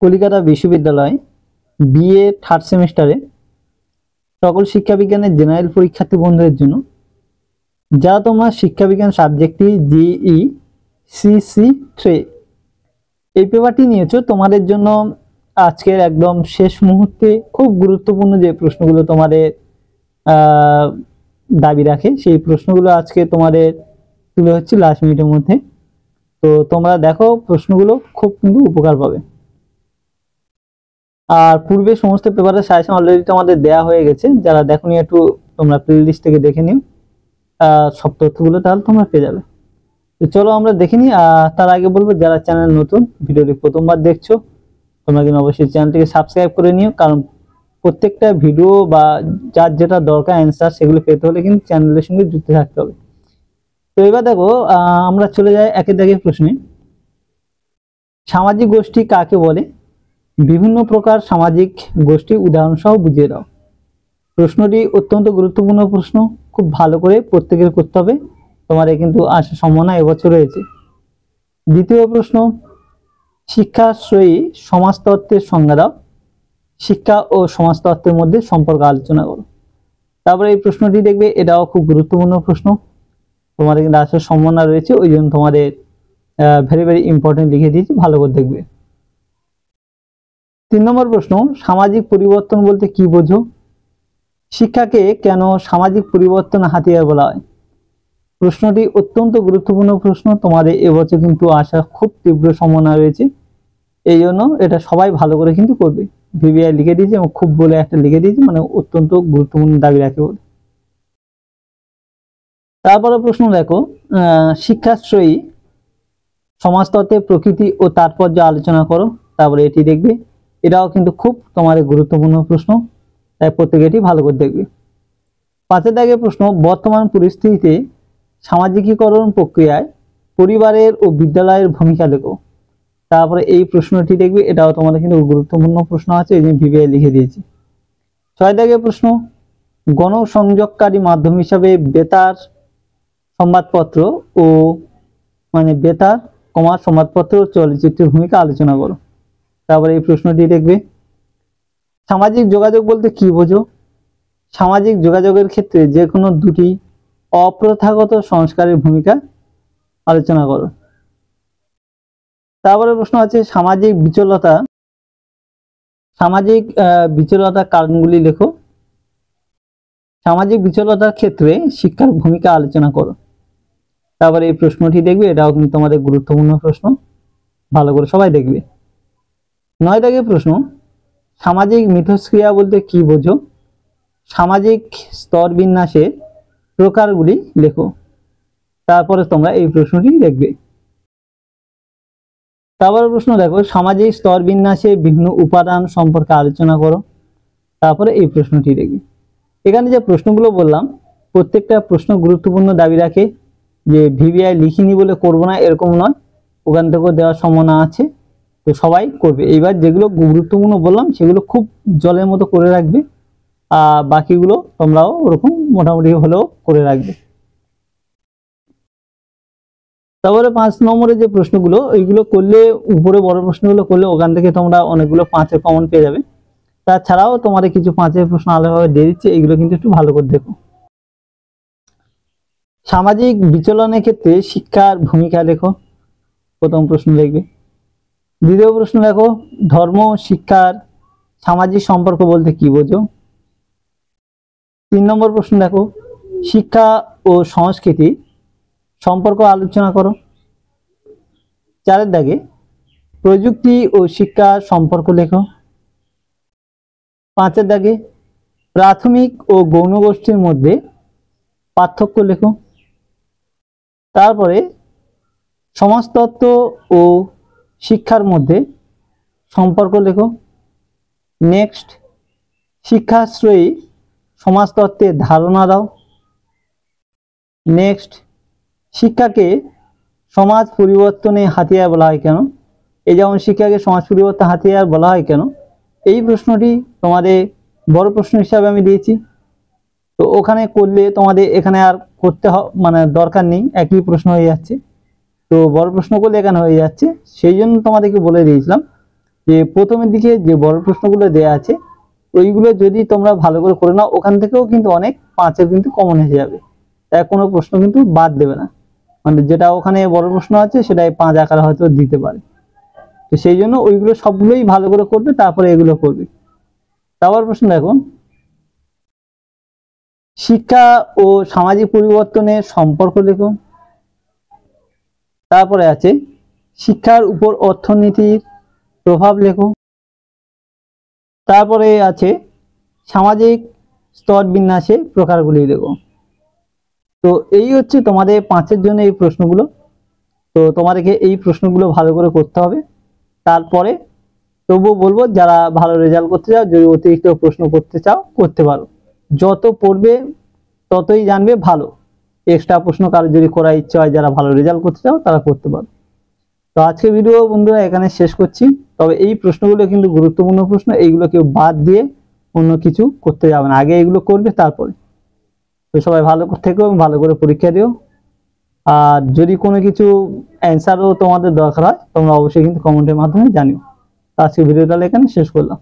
কলিকাতা বিশ্ববিদ্যালয় BA third সেমিস্টারে সকল শিক্ষাবিজ্ঞানের জেনারেল পরীক্ষার্থী বন্ধুদের জন্য যারা তোমরা শিক্ষাবিজ্ঞান সাবজেক্টটি জিই CC3 এই পেপারটি নিয়েছো, তোমাদের জন্য আজকের একদম শেষ মুহূর্তে খুব গুরুত্বপূর্ণ যে প্রশ্নগুলো তোমাদের দাবি রাখে সেই প্রশ্নগুলো আজকে তোমাদের তুলে হচ্ছে লাস্ট মিনিটের মধ্যে। তো তোমরা দেখো, প্রশ্নগুলো খুব কিন্তু উপকার পাবে। আর পূর্বে সমস্ত পেপারের সাজেশন অলরেডি তোমাদের দেয়া হয়ে গেছে, যারা দেখোনি একটু তোমরা প্লেলিস্ট থেকে দেখে নিও, সব তথ্যগুলো তাহলে তোমরা পেয়ে যাবে। তো চলো আমরা দেখে নিই। তার আগে বলবো, যারা চ্যানেল নতুন, ভিডিওটি প্রথমবার দেখছো, তোমরা কিন্তু অবশ্যই চ্যানেলটিকে সাবস্ক্রাইব করে নিও, কারণ প্রত্যেকটা ভিডিও বা যার যেটা দরকার অ্যান্সার সেগুলো পেতে হলে কিন্তু চ্যানেলের সঙ্গে যুক্ত থাকতে হবে। তো এবার দেখো, আমরা চলে যাই একের দাগে প্রশ্নে। সামাজিক গোষ্ঠী কাকে বলে? বিভিন্ন প্রকার সামাজিক গোষ্ঠী উদাহরণ সহ বুঝিয়ে দাও। প্রশ্নটি অত্যন্ত গুরুত্বপূর্ণ প্রশ্ন, খুব ভালো করে প্রত্যেকের করতে হবে, তোমাদের কিন্তু আসার সম্ভাবনা এবছর রয়েছে। দ্বিতীয় প্রশ্ন, শিক্ষাশ্রয়ী সমাজতত্ত্বের সংজ্ঞা দাও। শিক্ষা ও সমাজতত্ত্বের মধ্যে সম্পর্ক আলোচনা করো। তারপরে এই প্রশ্নটি দেখবে, এটাও খুব গুরুত্বপূর্ণ প্রশ্ন, তোমাদের কিন্তু আসার সম্ভাবনা রয়েছে, ওই জন্য তোমাদের ভেরি ভেরি ইম্পর্টেন্ট লিখে দিয়েছি, ভালো করে দেখবে। 3 নম্বর প্রশ্ন, সামাজিক পরিবর্তন বলতে কি বোঝো? শিক্ষাকে কেন সামাজিক পরিবর্তন হাতিয়ার বলা হয়? প্রশ্নটি অত্যন্ত গুরুত্বপূর্ণ প্রশ্ন, তোমাদের এবছর কিন্তু আসার খুব তীব্র সম্ভাবনা রয়েছে, এই জন্য এটা সবাই ভালো করে কিন্তু করবে। ভিভিআই লিখে দিয়েছি এবং খুব বলে একটা লিখে দিয়েছি, মানে অত্যন্ত গুরুত্বপূর্ণ দাবি রাখে বলে। তারপরে প্রশ্ন দেখো, শিক্ষাশ্রয়ী সমাজতত্ত্বের প্রকৃতি ও তাৎপর্য আলোচনা করো। তারপরে এটি দেখবে, এটাও কিন্তু খুব তোমাদের গুরুত্বপূর্ণ প্রশ্ন, তাই প্রত্যেকে এটি ভালো করে দেখবে। 5 দাগে প্রশ্ন, বর্তমান পরিস্থিতিতে সামাজিকীকরণ প্রক্রিয়ায় পরিবারের ও বিদ্যালয়ের ভূমিকা লেখো। তারপরে এই প্রশ্নটি দেখবে, এটাও তোমাদের কিন্তু গুরুত্বপূর্ণ প্রশ্ন আছে, এই জন্য ভিভিআই লিখে দিয়েছি। 6 দাগে প্রশ্ন, গণসংযোগকারী মাধ্যম হিসাবে বেতার সংবাদপত্র ও বেতার সংবাদপত্র ও চলচ্চিত্রের ভূমিকা আলোচনা করো। তারপরে এই প্রশ্নটি দেখবে, সামাজিক যোগাযোগ বলতে কি বোঝো? সামাজিক যোগাযোগের ক্ষেত্রে যে কোনো দুটি অপ্রথাগত সংস্কারের ভূমিকা আলোচনা করো। তারপরে প্রশ্ন আছে, সামাজিক বিচলতার কারণগুলি লেখো। সামাজিক বিচলতার ক্ষেত্রে শিক্ষার ভূমিকা আলোচনা করো। তারপরে এই প্রশ্নটি দেখবে, এটাও কিন্তু তোমাদের গুরুত্বপূর্ণ প্রশ্ন, ভালো করে সবাই দেখবে। 9 দাগে প্রশ্ন, সামাজিক মিথস্ক্রিয়া বলতে কি বোঝো? সামাজিক স্তর বিন্যাসের প্রকারগুলি লেখো। তারপরে তোমরা এই প্রশ্নটি দেখবে। তারপরে প্রশ্ন দেখো, সামাজিক স্তর বিন্যাসে বিভিন্ন উপাদান সম্পর্কে আলোচনা করো। তারপরে এই প্রশ্নটি দেখবে। এখানে যে প্রশ্নগুলো বললাম, প্রত্যেকটা প্রশ্ন গুরুত্বপূর্ণ দাবি রাখে, যে ভিভিআই লিখিনি বলে করবো না এরকম নয়, ওখান থেকেও দেওয়ার সম্ভাবনা আছে, তো সবাই করবে। এইবার যেগুলো গুরুত্বপূর্ণ বললাম সেগুলো খুব জলের মতো করে রাখবে, আর বাকিগুলো তোমরাও ওরকম মোটামুটি হলেও করে রাখবে। তারপরে 5 নম্বরে যে প্রশ্নগুলো, এইগুলো করলে, উপরে বড় প্রশ্নগুলো করলে ওখান থেকে তোমরা অনেকগুলো 5-এর কমন পেয়ে যাবে। তাছাড়াও তোমাদের কিছু 5-এর প্রশ্ন আলাদাভাবে দিয়ে দিচ্ছে, এইগুলো কিন্তু একটু ভালো করে দেখো। সামাজিক বিচলনের ক্ষেত্রে শিক্ষার ভূমিকা লেখো, প্রথম প্রশ্ন দেখবে। দ্বিতীয় প্রশ্ন দেখো, ধর্ম শিক্ষার সামাজিক সম্পর্ক বলতে কি বোঝো? 3 নম্বর প্রশ্ন দেখো, শিক্ষা ও সংস্কৃতি সম্পর্ক আলোচনা করো। 4 দাগে, প্রযুক্তি ও শিক্ষা সম্পর্ক লেখো। 5 দাগে, প্রাথমিক ও গৌণ গোষ্ঠীর মধ্যে পার্থক্য লেখো। তারপরে সমাজতত্ত্ব ও শিক্ষার মধ্যে সম্পর্ক লেখো। নেক্সট, শিক্ষাশ্রয়ী সমাজতত্ত্বের ধারণা দাও। নেক্সট, শিক্ষাকে সমাজ পরিবর্তনে হাতিয়ার বলা হয় কেন? এই যেমন শিক্ষাকে সমাজ পরিবর্তন হাতিয়ার বলা হয় কেন, এই প্রশ্নটি তোমাদের বড় প্রশ্ন হিসাবে আমি দিয়েছি। তো ওখানে করলে তোমাদের এখানে আর করতে দরকার নেই, একই প্রশ্ন হয়ে যাচ্ছে। তো বড় প্রশ্ন করলে এখানে হয়ে যাচ্ছে, সেই জন্য তোমাদেরকে বলে দিয়েছিলাম যে প্রথমের দিকে যে বড় প্রশ্নগুলো দেয়া আছে ওইগুলো যদি তোমরা ভালো করে নাও, ওখান থেকেও কিন্তু অনেক 5-এর কিন্তু কমন এসে যাবে, তাই কোনো প্রশ্ন কিন্তু বাদ দেবে না। মানে যেটা ওখানে বড় প্রশ্ন আছে সেটাই 5 আকারে হয়তো দিতে পারে। তো সেই জন্য ওইগুলো সবগুলোই ভালো করে করবে, তারপরে এগুলো করবে। তারপর প্রশ্ন দেখো, শিক্ষা ও সামাজিক পরিবর্তনের সম্পর্ক লেখো। তারপরে আছে শিক্ষার উপর অর্থনীতির প্রভাব লেখো। তারপরে আছে সামাজিক স্তর বিন্যাসে প্রকারগুলি লেখো। তো এই হচ্ছে তোমাদের 5-এর জন্য এই প্রশ্নগুলো। তো তোমাদেরকে এই প্রশ্নগুলো ভালো করে করতে হবে। তারপরে তবুও বলবো, যারা ভালো রেজাল্ট করতে চাও, যদি অতিরিক্ত প্রশ্ন করতে চাও করতে পারো, যত পড়বে ততই জানবে ভালো। এক্সট্রা প্রশ্ন কারো যদি করার ইচ্ছা হয়, যারা ভালো রেজাল্ট করতে চাও তারা করতে পারো। তো আজকে ভিডিও বন্ধুরা এখানে শেষ করছি। তবে এই প্রশ্নগুলো কিন্তু গুরুত্বপূর্ণ প্রশ্ন, এইগুলো কেউ বাদ দিয়ে অন্য কিছু করতে যাবে না, আগে এগুলো করবে তারপরে। তো সবাই ভালো থেকো এবং ভালো করে পরীক্ষা দিও। আর যদি কোনো কিছু অ্যান্সারও তোমাদের দরকার হয়, তোমরা অবশ্যই কিন্তু কমেন্টের মাধ্যমে জানিও। তো আজকে ভিডিওটা এখানে শেষ করলাম।